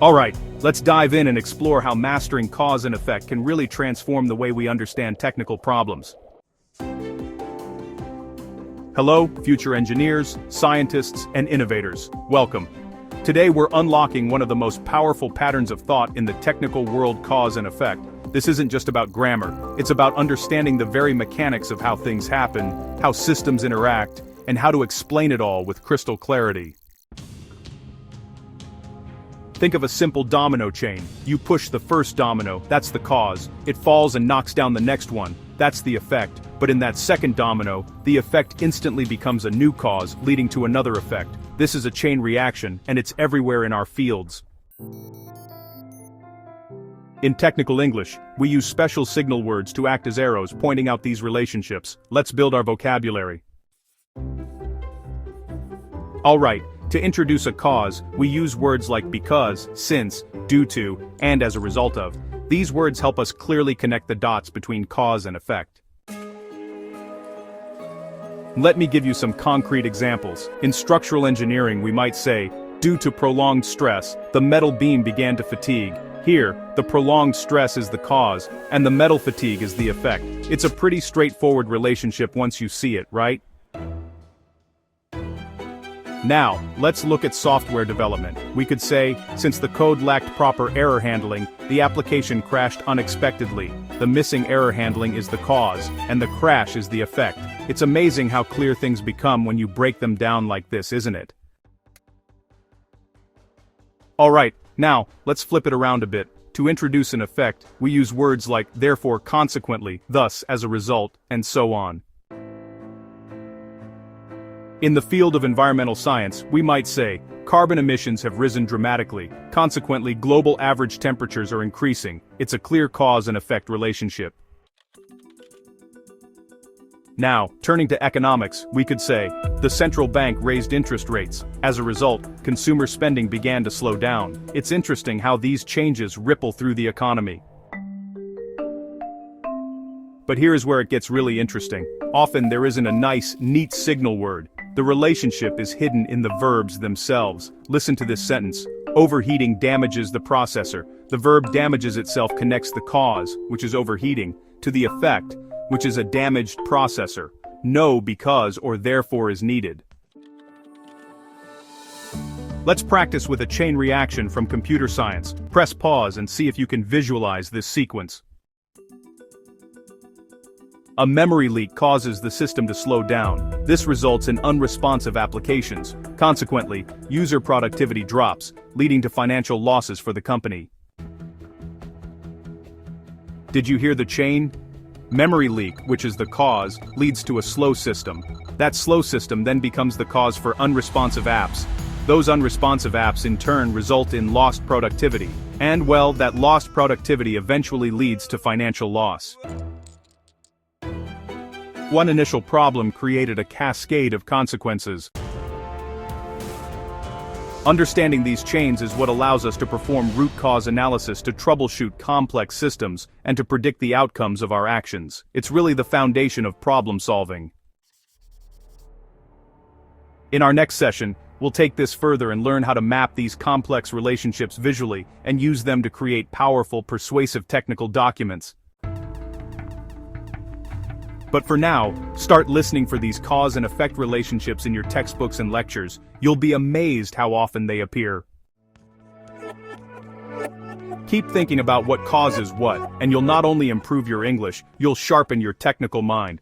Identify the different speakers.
Speaker 1: Alright, let's dive in and explore how mastering cause and effect can really transform the way we understand technical problems. Hello, future engineers, scientists, and innovators. Welcome. Today we're unlocking one of the most powerful patterns of thought in the technical world: cause and effect. This isn't just about grammar, it's about understanding the very mechanics of how things happen, how systems interact, and how to explain it all with crystal clarity. Think of a simple domino chain. You push the first domino, that's the cause. It falls and knocks down the next one, that's the effect. But in that second domino, the effect instantly becomes a new cause, leading to another effect. This is a chain reaction, and it's everywhere in our fields. In technical English, we use special signal words to act as arrows pointing out these relationships. Let's build our vocabulary. Alright, to introduce a cause, we use words like because, since, due to, and as a result of. These words help us clearly connect the dots between cause and effect. Let me give you some concrete examples. In structural engineering, we might say, due to prolonged stress, the metal beam began to fatigue. Here, the prolonged stress is the cause, and the metal fatigue is the effect. It's a pretty straightforward relationship once you see it, right? Now, let's look at software development. We could say, since the code lacked proper error handling, the application crashed unexpectedly. The missing error handling is the cause, and the crash is the effect. It's amazing how clear things become when you break them down like this, isn't it? Alright, now, let's flip it around a bit. To introduce an effect, we use words like therefore, consequently, thus, as a result, and so on. In the field of environmental science, we might say, carbon emissions have risen dramatically, consequently global average temperatures are increasing. It's a clear cause and effect relationship. Now, turning to economics, we could say, the central bank raised interest rates. As a result, consumer spending began to slow down. It's interesting how these changes ripple through the economy. But here's where it gets really interesting. Often there isn't a nice, neat signal word. The relationship is hidden in the verbs themselves. Listen to this sentence. Overheating damages the processor. The verb damages itself connects the cause, which is overheating, to the effect, which is a damaged processor. No, because, or therefore is needed. Let's practice with a chain reaction from computer science. Press pause and see if you can visualize this sequence. A memory leak causes the system to slow down. This results in unresponsive applications. Consequently, user productivity drops, leading to financial losses for the company. Did you hear the chain? Memory leak, which is the cause, leads to a slow system. That slow system then becomes the cause for unresponsive apps. Those unresponsive apps in turn result in lost productivity. And well, that lost productivity eventually leads to financial loss. One initial problem created a cascade of consequences. Understanding these chains is what allows us to perform root cause analysis to troubleshoot complex systems and to predict the outcomes of our actions. It's really the foundation of problem solving. In our next session, we'll take this further and learn how to map these complex relationships visually and use them to create powerful, persuasive technical documents. But for now, start listening for these cause and effect relationships in your textbooks and lectures. You'll be amazed how often they appear. Keep thinking about what causes what, and you'll not only improve your English, you'll sharpen your technical mind.